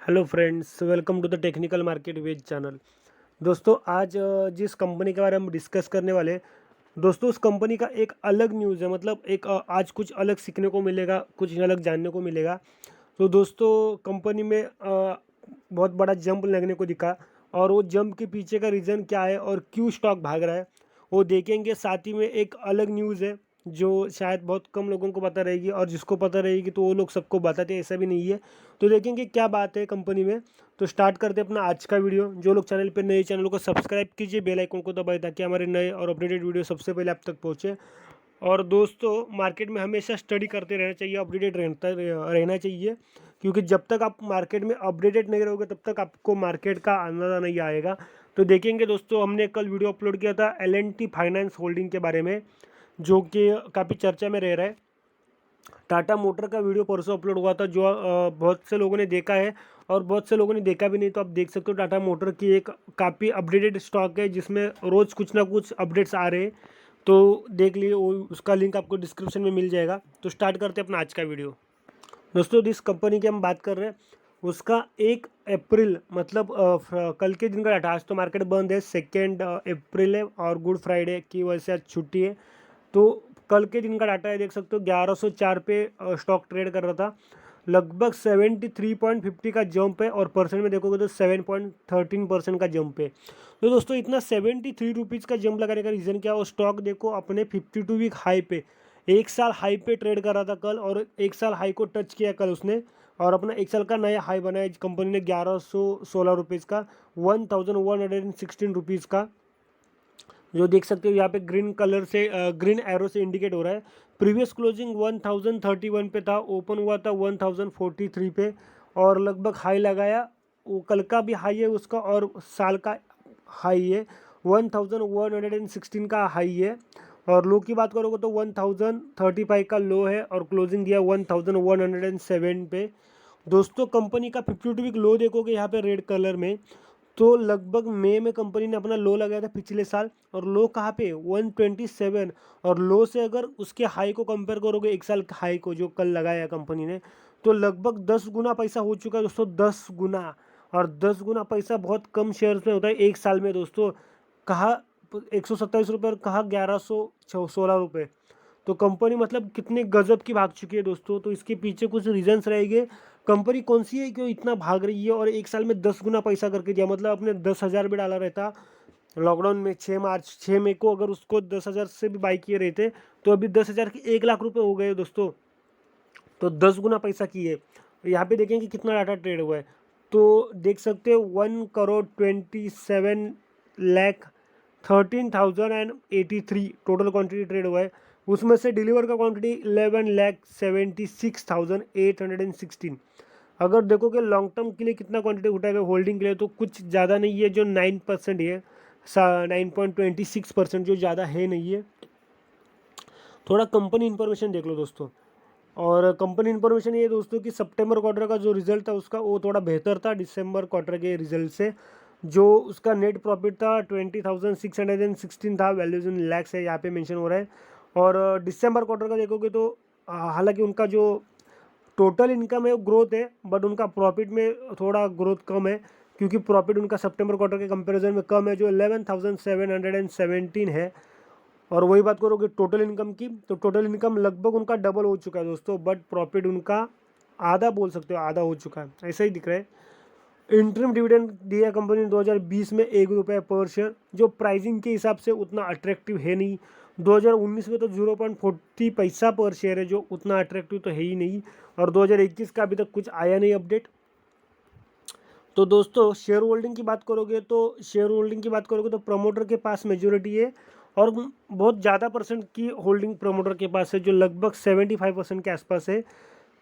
Hello friends, welcome to the technical market ways channel. दोस्तों आज जिस कंपनी के बारे में हम डिस्कस करने वाले हैं, दोस्तों उस कंपनी का एक अलग न्यूज़ है। मतलब एक आज कुछ अलग सीखने को मिलेगा, कुछ अलग जानने को मिलेगा। तो दोस्तों कंपनी में बहुत बड़ा जंप लगने को दिखा, और वो जंप के पीछे का रीज़न क्या है और क्यों स्टॉक भाग रहा है वो देखेंगे। साथ ही में एक अलग न्यूज़ है जो शायद बहुत कम लोगों को पता रहेगी, और जिसको पता रहेगी तो वो लोग सबको बताते हैं, ऐसा भी नहीं है। तो देखेंगे क्या बात है कंपनी में। तो स्टार्ट करते हैं अपना आज का वीडियो। जो लोग चैनल पर नए, चैनल को सब्सक्राइब कीजिए, बेल आइकन को दबाएं ताकि हमारे नए और अपडेटेड वीडियो सबसे पहले आप तक पहुँचे। और दोस्तों मार्केट में हमेशा स्टडी करते रहना चाहिए, अपडेटेड रहना चाहिए, क्योंकि जब तक आप मार्केट में अपडेटेड नहीं रहोगे तब तक आपको मार्केट का अंदाज़ा नहीं आएगा। तो देखेंगे दोस्तों, हमने कल वीडियो अपलोड किया था L&T फाइनेंस होल्डिंग के बारे में, जो कि काफ़ी चर्चा में रह रहा है। टाटा मोटर का वीडियो परसों अपलोड हुआ था, जो बहुत से लोगों ने देखा है, और बहुत से लोगों ने देखा भी नहीं। तो आप देख सकते हो टाटा मोटर की एक काफ़ी अपडेटेड स्टॉक है, जिसमें रोज़ कुछ ना कुछ अपडेट्स आ रहे हैं। तो देख लिए, वो उसका लिंक आपको डिस्क्रिप्शन में मिल जाएगा। तो स्टार्ट करते हैं अपना आज का वीडियो। दोस्तों जिस कंपनी की हम बात कर रहे हैं उसका 1 अप्रैल, मतलब कल के दिन का डाटा। आज तो मार्केट बंद है, 2 अप्रैल है और गुड फ्राइडे की वजह से आज छुट्टी है। तो कल के दिन का डाटा है, देख सकते हो 1104 पे स्टॉक ट्रेड कर रहा था। लगभग 73.50 का जंप है, और परसेंट में देखोगे तो 7.13% का जंप है। तो दोस्तों इतना 73 रुपीज़ का जंप लगाने का रीज़न क्या है? वो स्टॉक देखो अपने 52 वीक हाई पे, एक साल हाई पे ट्रेड कर रहा था कल, और एक साल हाई को टच किया कल उसने, और अपना एक साल का नया हाई बनाया कंपनी ने 1116 रुपीज़ का, 1116 रुपीज़ का। जो देख सकते हो यहाँ पे ग्रीन कलर से, ग्रीन एरो से इंडिकेट हो रहा है। प्रीवियस क्लोजिंग 1031 पे था, ओपन हुआ था 1043 पे, और लगभग हाई लगाया। वो कल का भी हाई है उसका, और साल का हाई है 1116 का हाई है। और लो की बात करोगे तो 1035 का लो है, और क्लोजिंग दिया 1107 पे। दोस्तों कंपनी का 52 वीक लो देखोगे यहाँ पे रेड कलर में, तो लगभग मई में कंपनी ने अपना लो लगाया था पिछले साल, और लो कहाँ पे 127। और लो से अगर उसके हाई को कंपेयर करोगे, एक साल का हाई को जो कल लगाया कंपनी ने, तो लगभग 10 गुना पैसा हो चुका है दोस्तों, 10 गुना। और 10 गुना पैसा बहुत कम शेयर्स में होता है एक साल में दोस्तों। कहा 127 रुपये और कहा 1116 रुपये। तो कंपनी मतलब कितने गजब की भाग चुकी है दोस्तों। तो इसके पीछे कुछ रीजंस रहेंगे। कंपनी कौन सी है क्यों इतना भाग रही है, और एक साल में 10 गुना पैसा करके दिया। मतलब अपने 10,000 भी डाला रहता लॉकडाउन में, 6 मई को, अगर उसको 10,000 से भी बाई किए रहते तो अभी 10,000 के 1 लाख रुपए हो गए दोस्तों। तो 10 गुना पैसा किए। यहाँ पे देखेंगे कितना डाटा ट्रेड हुआ है, तो देख सकते हो 1,27,13,083 टोटल क्वांटिटी ट्रेड हुआ है। उसमें से डिलीवर का क्वांटिटी 11,76,816। अगर देखोगे लॉन्ग टर्म के लिए कितना क्वांटिटी उठाएगा होल्डिंग के लिए, तो कुछ ज़्यादा नहीं है, जो 9% है, 9.26%, जो ज़्यादा है नहीं है। थोड़ा कंपनी इन्फॉर्मेशन देख लो दोस्तों। और कंपनी इन्फॉर्मेशन ये दोस्तों कि सितंबर क्वार्टर का जो रिजल्ट था उसका, वो थोड़ा बेहतर था दिसंबर क्वार्टर के रिजल्ट से। जो उसका नेट प्रॉफिट था 20,616 था, वैल्यूज इन लैक्स है यहाँ पे मेंशन हो रहा है। और दिसंबर क्वार्टर का देखोगे तो हालांकि उनका जो टोटल इनकम है वो ग्रोथ है, बट उनका प्रॉफिट में थोड़ा ग्रोथ कम है, क्योंकि प्रॉफिट उनका सितंबर क्वार्टर के कंपैरिजन में कम है, जो 11,717 है। और वही बात करोगे टोटल इनकम की, तो टोटल इनकम लगभग उनका डबल हो चुका है दोस्तों, बट प्रॉफिट उनका आधा, बोल सकते हो आधा हो चुका है, ऐसा ही दिख रहा है। इंटरिम डिविडेंड दिया कंपनी ने 2020 में 1 रुपये पर शेयर, जो प्राइसिंग के हिसाब से उतना अट्रैक्टिव है नहीं। 2019 में तो 0.40 पैसा पर शेयर है, जो उतना अट्रैक्टिव तो है ही नहीं। और 2021 का अभी तक कुछ आया नहीं अपडेट। तो दोस्तों शेयर होल्डिंग की बात करोगे तो प्रमोटर के पास मेजोरिटी है, और बहुत ज़्यादा परसेंट की होल्डिंग प्रमोटर के पास है, जो लगभग 75% के आसपास है,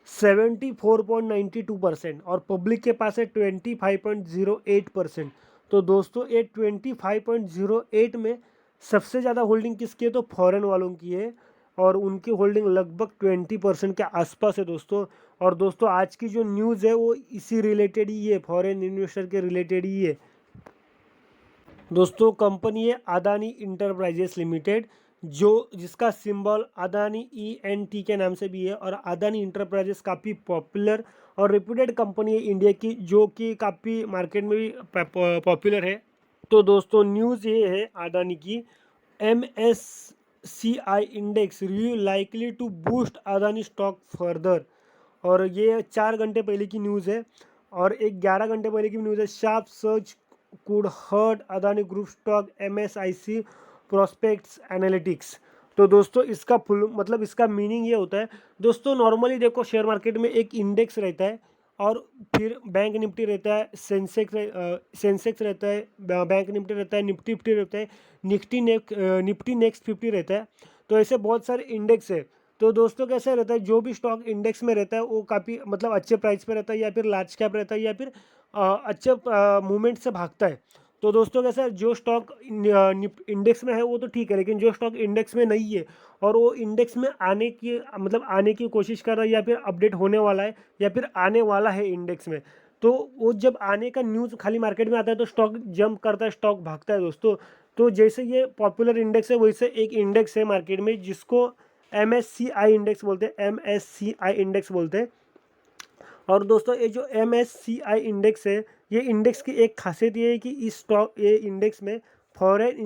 74.92%। और पब्लिक के पास है 25.08%। तो दोस्तों ये 25.08 में सबसे ज़्यादा होल्डिंग किसकी है? तो फॉरेन वालों की है, और उनकी होल्डिंग लगभग 20% के आसपास है दोस्तों। और दोस्तों आज की जो न्यूज़ है वो इसी रिलेटेड ही है, फॉरेन इन्वेस्टर के रिलेटेड ही है दोस्तों। कंपनी है अदानी इंटरप्राइजेस लिमिटेड, जो जिसका सिंबल अदानी ENT के नाम से भी है। और अदानी इंटरप्राइजेस काफ़ी पॉपुलर और रेप्यूटेड कंपनी है इंडिया की, जो कि काफ़ी मार्केट में भी पॉपुलर है। तो दोस्तों न्यूज़ ये है अदानी की, MSCI index review likely to boost Adani stock further. और ये 4 घंटे पहले की न्यूज़ है। और एक 11 घंटे पहले की न्यूज़ है, sharp surge could hurt Adani group stock MSIC prospects analytics. तो दोस्तों इसका फुल मतलब इसका मीनिंग ये होता है दोस्तों, नॉर्मली देखो शेयर मार्केट में एक इंडेक्स रहता है और फिर बैंक निफ्टी रहता है, सेंसेक्स रहता है, बैंक निफ्टी रहता है, निफ्टी 50 रहता है, निफ्टी नेक्स्ट 50 रहता है। तो ऐसे बहुत सारे इंडेक्स है। तो दोस्तों कैसा रहता है, जो भी स्टॉक इंडेक्स में रहता है वो काफ़ी मतलब अच्छे प्राइस पे रहता है, या फिर लार्ज कैप रहता है, या फिर अच्छे मूवमेंट से भागता है। तो दोस्तों कैसा है, जो स्टॉक इंडेक्स में है वो तो ठीक है, लेकिन जो स्टॉक इंडेक्स में नहीं है और वो इंडेक्स में आने की कोशिश कर रहा है, या फिर अपडेट होने वाला है, या फिर आने वाला है इंडेक्स में, तो वो जब आने का न्यूज़ खाली मार्केट में आता है तो स्टॉक जंप करता है, स्टॉक भागता है दोस्तों। तो जैसे ये पॉपुलर इंडेक्स है, वैसे एक इंडेक्स है मार्केट में जिसको MSCI इंडेक्स बोलते हैं, MSCI इंडेक्स बोलते हैं। और दोस्तों ये जो MSCI इंडेक्स है, ये इंडेक्स की एक खासियत ये है कि ये इंडेक्स में फॉरेन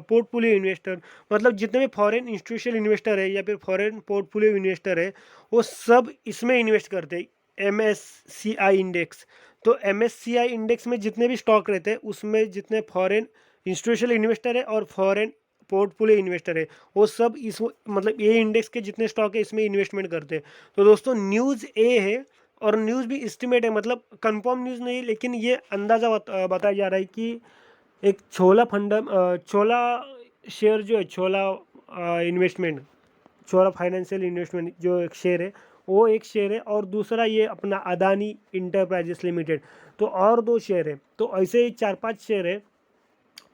पोर्टफोलियो इन्वेस्टर, मतलब जितने भी फॉरेन इंस्टीट्यूशनल इन्वेस्टर है या फिर फॉरेन पोर्टफोलियो इन्वेस्टर है, वो सब इसमें इन्वेस्ट करते हैं MSCI इंडेक्स। तो MSCI इंडेक्स में जितने भी स्टॉक रहते हैं उसमें जितने फॉरेन इंस्टीट्यूशनल इन्वेस्टर है और फॉरेन पोर्टफोलियो इन्वेस्टर है, वो सब इस मतलब ये इंडेक्स के जितने स्टॉक है इसमें इन्वेस्टमेंट करते हैं। तो दोस्तों न्यूज़ ए है, और न्यूज़ भी एस्टिमेट है, मतलब कंफर्म न्यूज़ नहीं, लेकिन ये अंदाज़ा बताया जा रहा है कि एक छोला शेयर जो है, इन्वेस्टमेंट छोला फाइनेंशियल इन्वेस्टमेंट जो एक शेयर है, वो एक शेयर है। और दूसरा ये अपना अदानी इंटरप्राइजेस लिमिटेड, तो और 2 शेयर है। तो ऐसे ही 4-5 शेयर है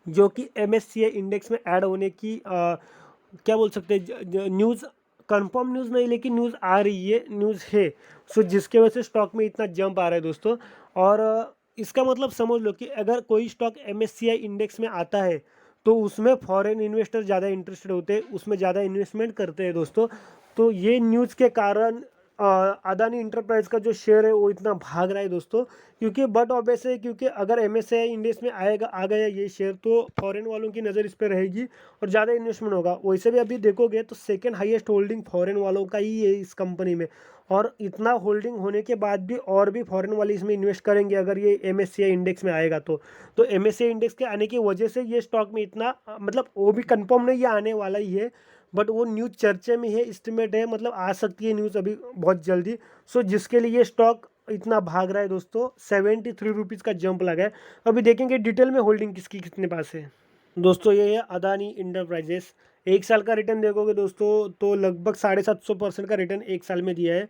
जो कि MSCI इंडेक्स में ऐड होने की क्या बोल सकते हैं, न्यूज़ कंफर्म न्यूज़ नहीं, लेकिन न्यूज़ आ रही है, न्यूज़ है। सो जिसके वजह से स्टॉक में इतना जंप आ रहा है दोस्तों। और इसका मतलब समझ लो कि अगर कोई स्टॉक MSCI इंडेक्स में आता है तो उसमें फॉरेन इन्वेस्टर ज़्यादा इंटरेस्टेड होते हैं, उसमें ज़्यादा इन्वेस्टमेंट करते हैं दोस्तों। तो ये न्यूज़ के कारण अदानी इंटरप्राइज का जो शेयर है वो इतना भाग रहा है दोस्तों, क्योंकि बट ऑब्वियस है, क्योंकि अगर MSCI इंडेक्स में आ गया ये शेयर, तो फॉरेन वालों की नज़र इस पर रहेगी और ज़्यादा इन्वेस्टमेंट होगा। वैसे भी अभी देखोगे तो सेकंड हाईएस्ट होल्डिंग फॉरेन वालों का ही है इस कंपनी में, और इतना होल्डिंग होने के बाद भी और भी फॉरेन वाले इसमें इन्वेस्ट करेंगे अगर ये MSCI इंडेक्स में आएगा तो MSCI इंडेक्स के आने की वजह से ये स्टॉक में इतना मतलब वो भी कंफर्म नहीं है, आने वाला ही है, बट वो न्यूज़ चर्चे में है, एस्टिमेट है, मतलब आ सकती है न्यूज़ अभी बहुत जल्दी। सो जिसके लिए ये स्टॉक इतना भाग रहा है दोस्तों, 73 रुपीज़ का जंप लगा है। अभी देखेंगे डिटेल में होल्डिंग किसकी कितने पास है। दोस्तों ये है अदानी इंटरप्राइजेस। 1 साल का रिटर्न देखोगे दोस्तों तो लगभग 750% का रिटर्न 1 साल में दिया है।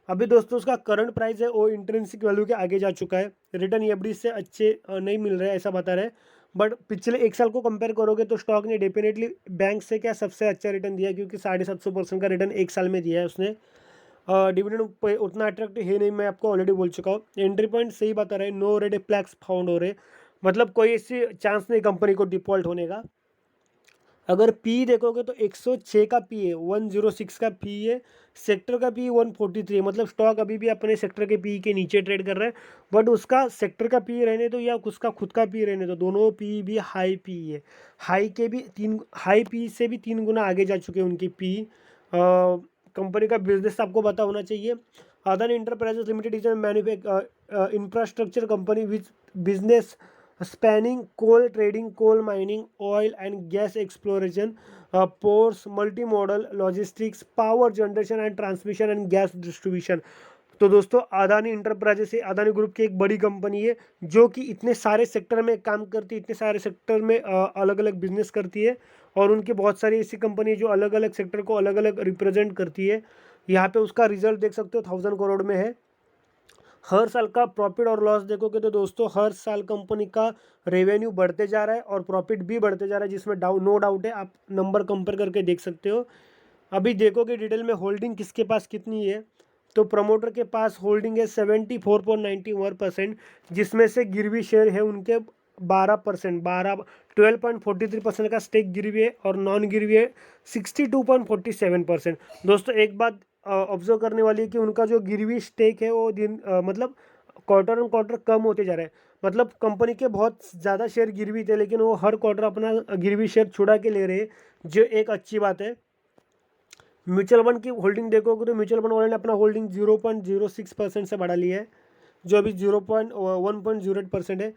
अभी दोस्तों उसका करंट प्राइस है वो इंट्रिंसिक वैल्यू के आगे जा चुका है। रिटर्न एफडी से अच्छे नहीं मिल रहे हैं ऐसा बता रहे हैं, बट पिछले 1 साल को कंपेयर करोगे तो स्टॉक ने डेफिनेटली बैंक से क्या सबसे अच्छा रिटर्न दिया है, क्योंकि 750% का रिटर्न 1 साल में दिया है उसने। डिविडेंड उतना अट्रैक्टिव है नहीं, मैं आपको ऑलरेडी बोल चुका हूँ। एंट्री पॉइंट सही बता रहे, नो रेड फ्लैग्स फाउंड हो रहे, मतलब कोई ऐसी चांस नहीं कंपनी को डिफॉल्ट होने का। अगर पी देखोगे तो 106 का पी है, 106 का पी है। सेक्टर का पी 143 है, मतलब स्टॉक अभी भी अपने सेक्टर के पी के नीचे ट्रेड कर रहा है, बट उसका सेक्टर का पी रहने दो या उसका खुद का पी रहने दो, दोनों पी भी हाई पी है। हाई पी से भी 3 गुना आगे जा चुके हैं उनकी पी। कंपनी का बिजनेस आपको पता होना चाहिए। Adani enterprises limited is infrastructure company which business spanning coal trading, coal mining, oil and gas exploration, ports, multimodal logistics, power generation and transmission and gas distribution। तो दोस्तों अदानी इंटरप्राइजेस से अदानी ग्रुप की एक बड़ी कंपनी है जो कि इतने सारे सेक्टर में काम करती है, इतने सारे सेक्टर में अलग अलग बिजनेस करती है, और उनकी बहुत सारी ऐसी कंपनी है जो अलग अलग सेक्टर को अलग अलग रिप्रेजेंट करती है। यहाँ पे उसका रिजल्ट देख सकते हो 1000 करोड़ में है। हर साल का प्रॉफिट और लॉस देखोगे तो दोस्तों हर साल कंपनी का रेवेन्यू बढ़ते जा रहा है और प्रॉफिट भी बढ़ते जा रहा है, जिसमें नो डाउट है, आप नंबर कंपेयर करके देख सकते हो। अभी देखोगे डिटेल में होल्डिंग किसके पास कितनी है, तो प्रमोटर के पास होल्डिंग है 74.91%, जिसमें से गिरवी शेयर है उनके 12%, 12.43% का स्टेक गिरवी है और नॉन गिरवी है 62.47%। दोस्तों एक बात ऑब्जर्व करने वाली है कि उनका जो गिरवी स्टेक है वो मतलब क्वार्टर ऑन क्वार्टर कम होते जा रहे हैं। मतलब कंपनी के बहुत ज़्यादा शेयर गिरवी थे, लेकिन वो हर क्वार्टर अपना गिरवी शेयर छुड़ा के ले रहे हैं, जो एक अच्छी बात है। म्यूचुअल फंड की होल्डिंग देखोगे तो म्यूचुअल फंड वाले ने अपना होल्डिंग 0.06% से बढ़ा लिया है, जो अभी 1.08% है।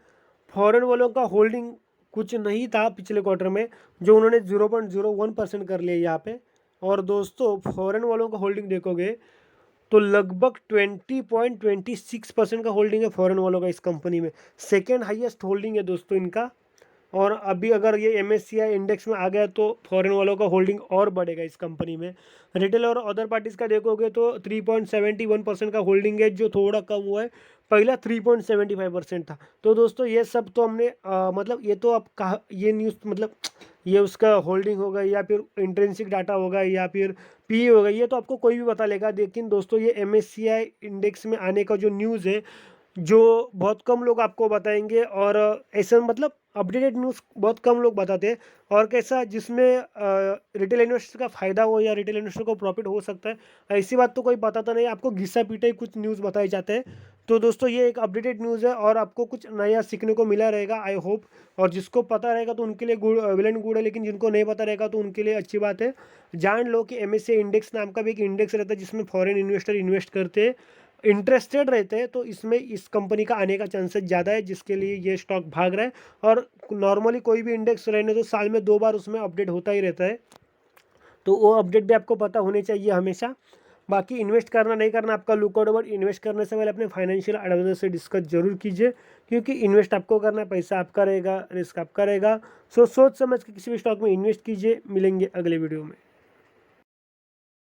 फॉरेन वालों का होल्डिंग कुछ नहीं था पिछले क्वार्टर में, जो उन्होंने 0.01% कर लिया यहाँ पे। और दोस्तों फॉरेन वालों का होल्डिंग देखोगे तो लगभग 20.26% का होल्डिंग है फॉरेन वालों का इस कंपनी में। सेकेंड हाईएस्ट होल्डिंग है दोस्तों इनका। और अभी अगर ये MSCI इंडेक्स में आ गया तो फॉरेन वालों का होल्डिंग और बढ़ेगा इस कंपनी में। रिटेल और अदर पार्टीज़ का देखोगे तो 3.71% का होल्डिंग है, जो थोड़ा कम हुआ है। पहला 3.75% था। तो दोस्तों ये सब तो हमने मतलब ये तो आप कहा, ये न्यूज़ मतलब ये उसका होल्डिंग होगा या फिर इंट्रिंसिक डाटा होगा या फिर PE होगा, ये तो आपको कोई भी बता लेगा। लेकिन दोस्तों ये MSCI इंडेक्स में आने का जो न्यूज़ है, जो बहुत कम लोग आपको बताएंगे, और ऐसा मतलब अपडेटेड न्यूज़ बहुत कम लोग बताते हैं। और कैसा जिसमें रिटेल इन्वेस्टर का फ़ायदा हो या रिटेल इन्वेस्टर को प्रॉफिट हो सकता है, ऐसी बात तो कोई बताता नहीं। आपको घिसा पीटा ही कुछ न्यूज़ बताए जाते हैं। तो दोस्तों ये एक अपडेटेड न्यूज़ है और आपको कुछ नया सीखने को मिला रहेगा, आई होप। और जिसको पता रहेगा तो उनके लिए गुड, वेल एंड गुड है, लेकिन जिनको नहीं पता रहेगा तो उनके लिए अच्छी बात है। जान लो कि MSCI इंडेक्स नाम का भी एक इंडेक्स रहता है जिसमें फॉरेन इन्वेस्टर इन्वेस्ट करते हैं, इंटरेस्टेड रहते हैं। तो इसमें इस कंपनी का आने का चांसेस ज़्यादा है, जिसके लिए ये स्टॉक भाग रहा है। और नॉर्मली कोई भी इंडेक्स रहने तो साल में 2 बार उसमें अपडेट होता ही रहता है, तो वो अपडेट भी आपको पता होने चाहिए हमेशा। बाकी इन्वेस्ट करना नहीं करना आपका लुकआउट, बट इन्वेस्ट करने से पहले अपने फाइनेंशियल एडवाइजर से डिस्कस जरूर कीजिए, क्योंकि इन्वेस्ट आपको करना है, पैसा आपका रहेगा, रिस्क आपका रहेगा। सोच समझ के किसी भी स्टॉक में इन्वेस्ट कीजिए। मिलेंगे अगले वीडियो में।